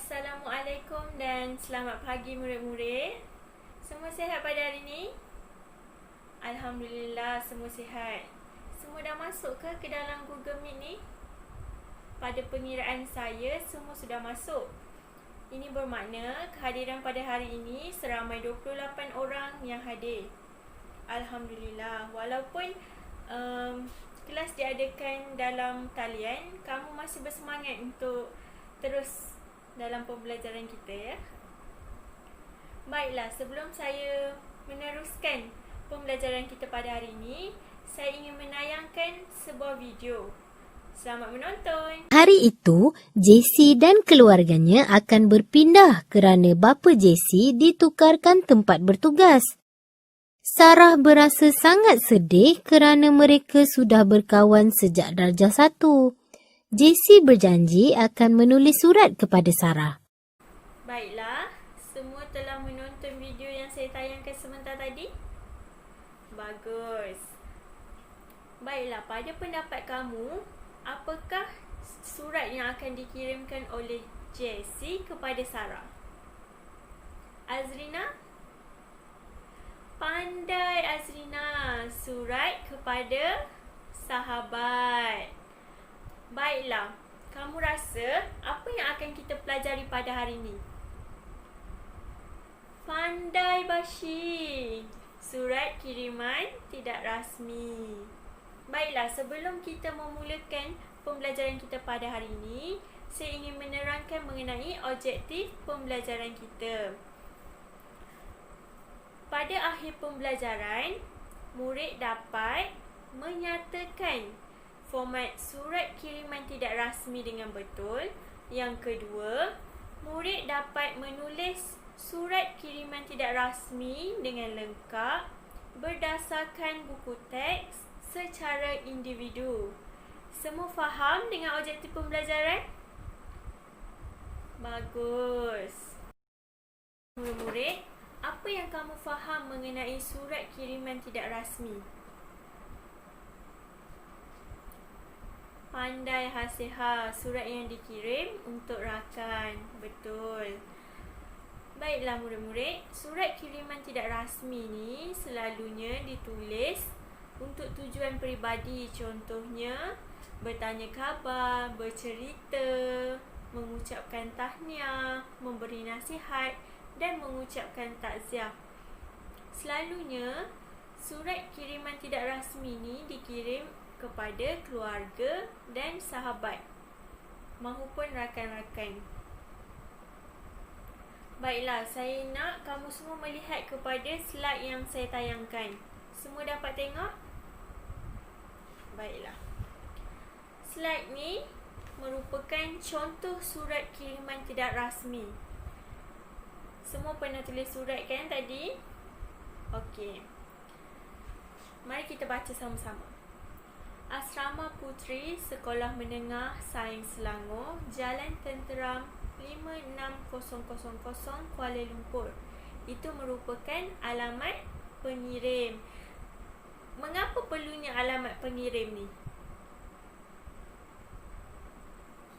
Assalamualaikum dan selamat pagi murid-murid. Semua sihat pada hari ini? Alhamdulillah, semua sihat. Semua dah masuk ke dalam Google Meet ni? Pada pengiraan saya, semua sudah masuk. Ini bermakna kehadiran pada hari ini seramai 28 orang yang hadir. Alhamdulillah, walaupun kelas diadakan dalam talian, kamu masih bersemangat untuk terus dalam pembelajaran kita, ya. Baiklah, sebelum saya meneruskan pembelajaran kita pada hari ini, saya ingin menayangkan sebuah video. Selamat menonton. Hari itu, Jessie dan keluarganya akan berpindah kerana bapa Jessie ditukarkan tempat bertugas. Sarah berasa sangat sedih kerana mereka sudah berkawan sejak darjah 1. Jessie berjanji akan menulis surat kepada Sarah. Baiklah, semua telah menonton video yang saya tayangkan sebentar tadi? Bagus. Baiklah, pada pendapat kamu, apakah surat yang akan dikirimkan oleh Jessie kepada Sarah? Azrina? Pandai Azrina, surat kepada sahabat. Baiklah, kamu rasa apa yang akan kita pelajari pada hari ini? Pandai Bashi, surat kiriman tidak rasmi. Baiklah, sebelum kita memulakan pembelajaran kita pada hari ini, saya ingin menerangkan mengenai objektif pembelajaran kita. Pada akhir pembelajaran, murid dapat menyatakan format surat kiriman tidak rasmi dengan betul. Yang kedua, murid dapat menulis surat kiriman tidak rasmi dengan lengkap berdasarkan buku teks secara individu. Semua faham dengan objektif pembelajaran? Bagus. Murid-murid, apa yang kamu faham mengenai surat kiriman tidak rasmi? Pandai Hasiha, surat yang dikirim untuk rakan. Betul. Baiklah murid-murid, surat kiriman tidak rasmi ni selalunya ditulis untuk tujuan peribadi. Contohnya, bertanya khabar, bercerita, mengucapkan tahniah, memberi nasihat dan mengucapkan takziah. Selalunya, surat kiriman tidak rasmi ni dikirim kepada keluarga dan sahabat mahupun rakan-rakan. Baiklah, saya nak kamu semua melihat kepada slide yang saya tayangkan. Semua dapat tengok? Baiklah. Slide ni merupakan contoh surat kiriman tidak rasmi. Semua pernah tulis surat kan tadi? Okey. Mari kita baca sama-sama. Asrama Puteri Sekolah Menengah Sains Selangor, Jalan Tenteram 56000 Kuala Lumpur. Itu merupakan alamat pengirim. Mengapa perlunya alamat pengirim ni?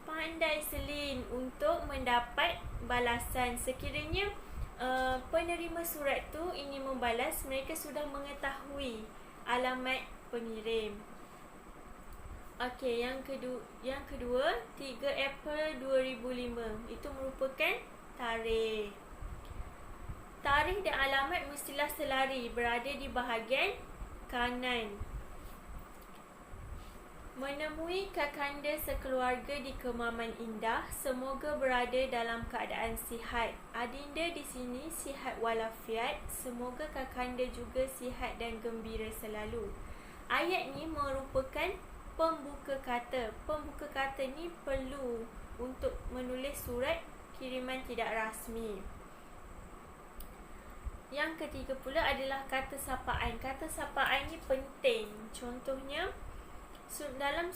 Pandai Selin, untuk mendapat balasan. Sekiranya penerima surat tu ingin membalas, mereka sudah mengetahui alamat pengirim. Okey, yang kedua 3 April 2005. Itu merupakan tarikh. Tarikh dan alamat mestilah selari, berada di bahagian kanan. Menemui kakanda sekeluarga di Kemaman Indah, semoga berada dalam keadaan sihat. Adinda di sini sihat walafiat, semoga kakanda juga sihat dan gembira selalu. Ayat ni merupakan pembuka kata. Pembuka kata ni perlu untuk menulis surat kiriman tidak rasmi. Yang ketiga pula adalah kata sapaan. Kata sapaan ni penting. Contohnya, dalam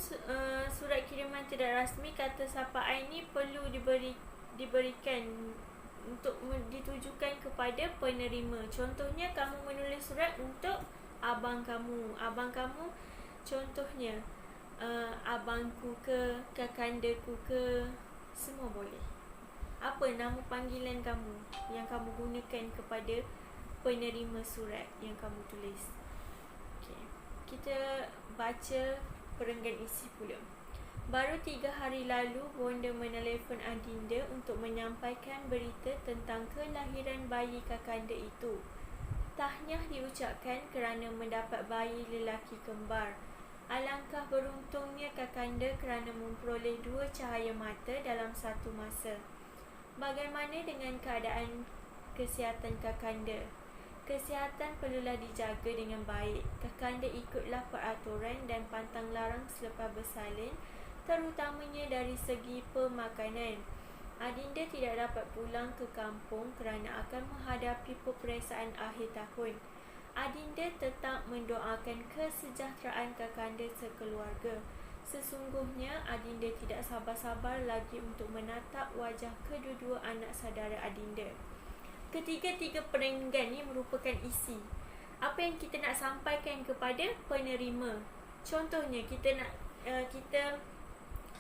surat kiriman tidak rasmi, kata sapaan ni perlu diberikan untuk ditujukan kepada penerima. Contohnya, kamu menulis surat untuk abang kamu. Abang kamu contohnya abangku ke, kakandaku ke, semua boleh. Apa nama panggilan kamu yang kamu gunakan kepada penerima surat yang kamu tulis. Okay. Kita baca perenggan isi pula. Baru 3 hari lalu, Bonda menelefon Adinda untuk menyampaikan berita tentang kelahiran bayi kakanda itu. Tahniah diucapkan kerana mendapat bayi lelaki kembar. Alangkah beruntungnya kakanda kerana memperoleh 2 cahaya mata dalam satu masa. Bagaimana dengan keadaan kesihatan kakanda? Kesihatan perlulah dijaga dengan baik. Kakanda ikutlah peraturan dan pantang larang selepas bersalin, terutamanya dari segi pemakanan. Adinda tidak dapat pulang ke kampung kerana akan menghadapi peperiksaan akhir tahun. Adinda tetap mendoakan kesejahteraan kakanda sekeluarga. Sesungguhnya Adinda tidak sabar-sabar lagi untuk menatap wajah kedua-dua anak saudara Adinda. Ketiga-tiga perenggan ni merupakan isi apa yang kita nak sampaikan kepada penerima. Contohnya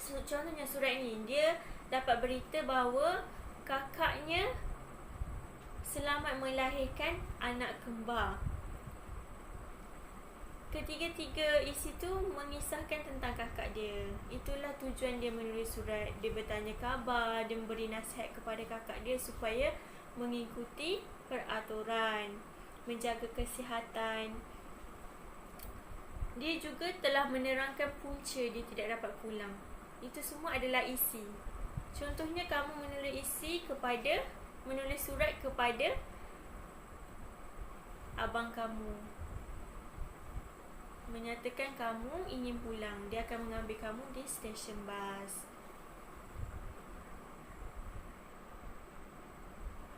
contohnya surat ni, dia dapat berita bahawa kakaknya selamat melahirkan anak kembar. Ketiga-tiga isi tu mengisahkan tentang kakak dia. Itulah tujuan dia menulis surat. Dia bertanya khabar, dia memberi nasihat kepada kakak dia supaya mengikuti peraturan, menjaga kesihatan. Dia juga telah menerangkan punca dia tidak dapat pulang. Itu semua adalah isi. Contohnya kamu menulis surat kepada abang kamu, menyatakan kamu ingin pulang. Dia akan mengambil kamu di stesen bas.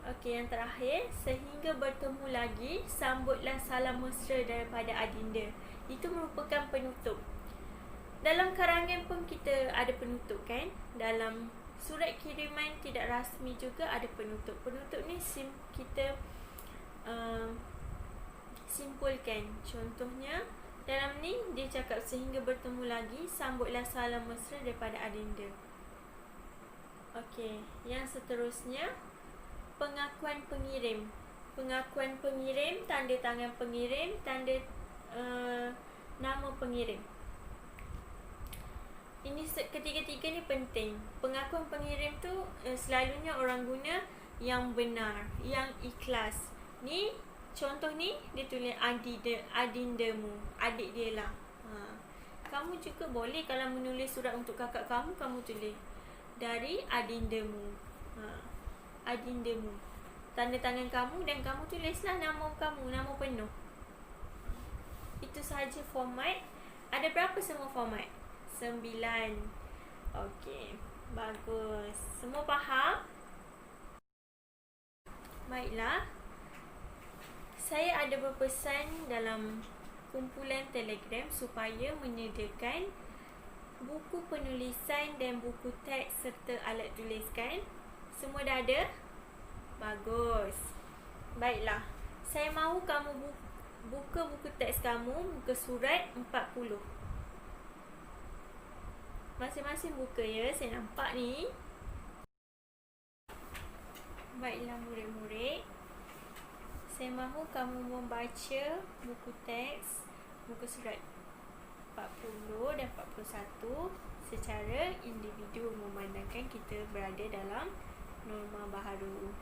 Okey, yang terakhir, sehingga bertemu lagi, sambutlah salam mesra daripada Adinda. Itu merupakan penutup. Dalam karangan pun kita ada penutup kan? Dalam surat kiriman tidak rasmi juga ada penutup. Penutup ni kita simpulkan. Contohnya, dalam ni dia cakap sehingga bertemu lagi, sambutlah salam mesra daripada Adinda. Okey, yang seterusnya, pengakuan pengirim. Pengakuan pengirim, tanda tangan pengirim, tanda nama pengirim. Ini ketiga-tiga ni penting. Pengakuan pengirim tu selalunya orang guna yang benar, yang ikhlas. Ni contoh ni dia tulis adindamu, adik dia lah. Kamu juga boleh kalau menulis surat untuk kakak kamu, kamu tulis dari adindamu. Adindamu, tanda tangan kamu, dan kamu tulislah nama kamu, nama penuh. Itu sahaja format. Ada berapa semua format? 9. Okey, bagus. Semua faham? Baiklah. Saya ada berpesan dalam kumpulan Telegram supaya menyediakan buku penulisan dan buku teks serta alat tuliskan. Semua dah ada? Bagus. Baiklah. Saya mahu kamu buka buku teks kamu, buka surat 40. Masing-masing buka ya, saya nampak ni. Baiklah murid-murid. Saya mahu kamu membaca buku teks, buku surat 40 dan 41 secara individu, memandangkan kita berada dalam norma baharu.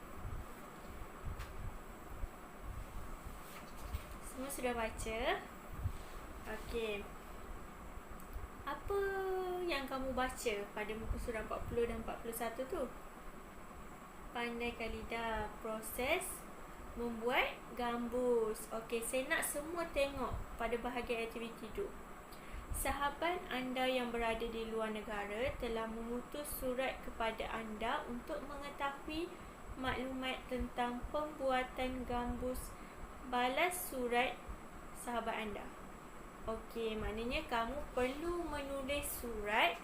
Semua sudah baca? Okey. Apa yang kamu baca pada muka surat 40 dan 41 tu? Pandaikan lidah, proses membuat gambus. Okey, saya nak semua tengok pada bahagian aktiviti tu. Sahabat anda yang berada di luar negara telah mengutus surat kepada anda untuk mengetahui maklumat tentang pembuatan gambus. Balas surat sahabat anda. Okey, maknanya kamu perlu menulis surat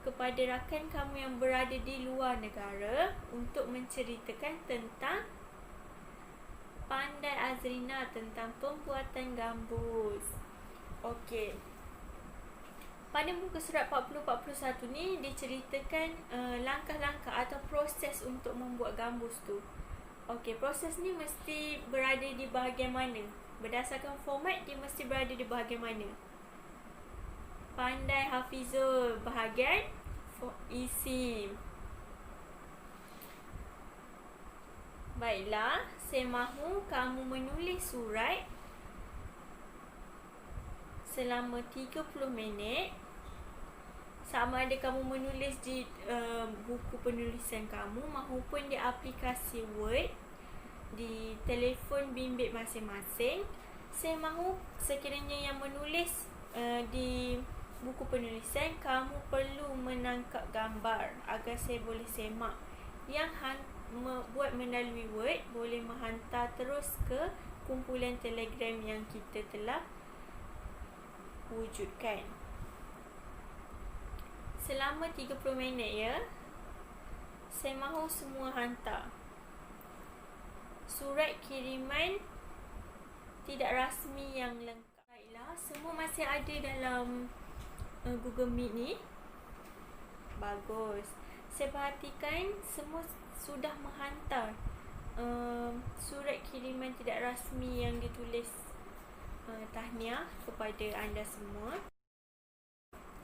kepada rakan kamu yang berada di luar negara untuk menceritakan tentang pandai Azrina tentang pembuatan gambus. Okey. Pada muka surat 40-41 ni diceritakan langkah-langkah atau proses proses untuk membuat gambus tu. Okey, proses ni mesti berada di bahagian mana? Berdasarkan format, dia mesti berada di bahagian mana? Pandai Hafizul, bahagian isi. Baiklah, saya mahu kamu menulis surat selama 30 minit. Sama ada kamu menulis di buku penulisan kamu maupun di aplikasi Word di telefon bimbit masing-masing. Saya mahu sekiranya yang menulis di buku penulisan, kamu perlu menangkap gambar agar saya boleh semak. Yang buat melalui Word boleh menghantar terus ke kumpulan Telegram yang kita telah wujudkan. Selama 30 minit ya. Saya mahu semua hantar surat kiriman tidak rasmi yang lengkap. Baiklah, semua masih ada dalam Google Meet ni. Bagus. Saya perhatikan semua sudah menghantar surat kiriman tidak rasmi yang ditulis tahniah kepada anda semua.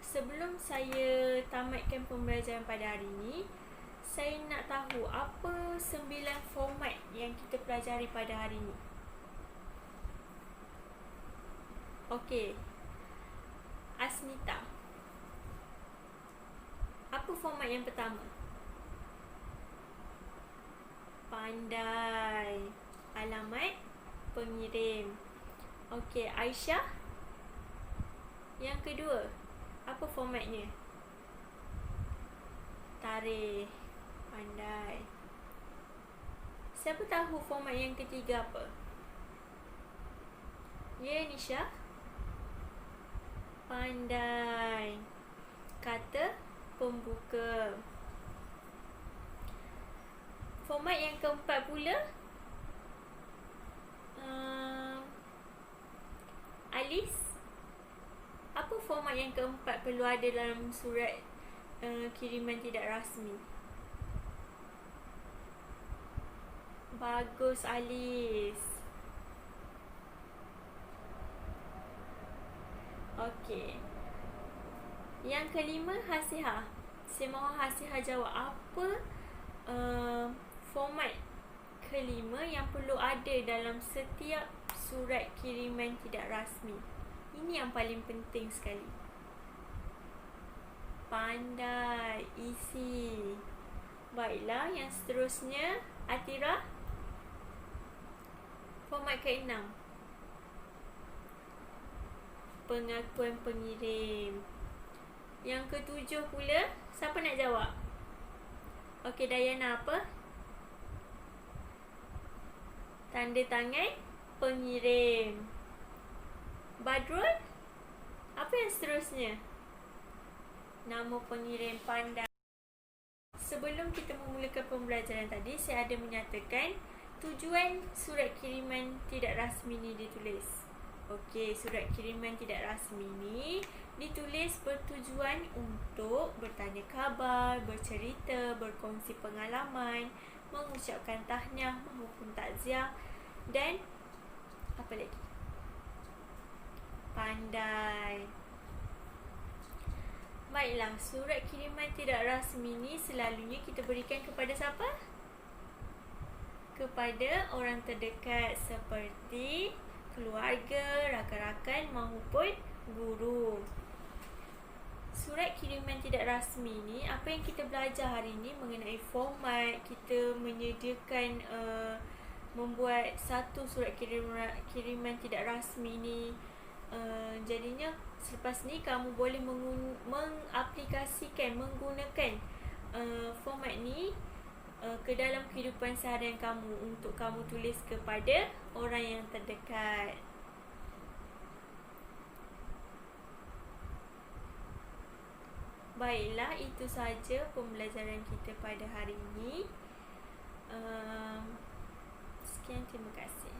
Sebelum saya tamatkan pembelajaran pada hari ini, saya nak tahu apa 9 format yang kita pelajari pada hari ini. Okey. Asmita, apa format yang pertama? Pandai. Alamat pengirim. Okey, Aisyah. Yang kedua, apa formatnya? Tarikh. Pandai. Siapa tahu format yang ketiga apa? Ya, Nisha. Pandai. Kata pembuka. Format yang keempat pula, Alis. Apa format yang keempat perlu ada dalam surat kiriman tidak rasmi? Bagus, Alis. Okey. Yang kelima, Hasihah. Saya mahu Hasihah jawab apa format kelima yang perlu ada dalam setiap surat kiriman tidak rasmi. Ini yang paling penting sekali. Pandai. Isi. Baiklah, yang seterusnya, Atira. Format ke-6, pengakuan pengirim. Yang ke-7 pula, siapa nak jawab? Okey, Dayana apa? Tanda tangan pengirim. Badrul, apa yang seterusnya? Nama pengirim. Pandai. Sebelum kita memulakan pembelajaran tadi, saya ada menyatakan tujuan surat kiriman tidak rasmi ni ditulis. Okey, surat kiriman tidak rasmi ni ditulis bertujuan untuk bertanya khabar, bercerita, berkongsi pengalaman, mengucapkan tahniah maupun takziah dan apa lagi? Pandai. Baiklah, surat kiriman tidak rasmi ni selalunya kita berikan kepada siapa? Kepada orang terdekat seperti keluarga, rakan-rakan maupun guru. Surat kiriman tidak rasmi ni, apa yang kita belajar hari ni mengenai format, kita menyediakan membuat satu surat kiriman tidak rasmi ni. Jadinya selepas ni kamu boleh mengaplikasikan, menggunakan format ni ke dalam kehidupan seharian kamu untuk kamu tulis kepada orang yang terdekat. Baiklah, itu sahaja pembelajaran kita pada hari ini. Sekian, terima kasih.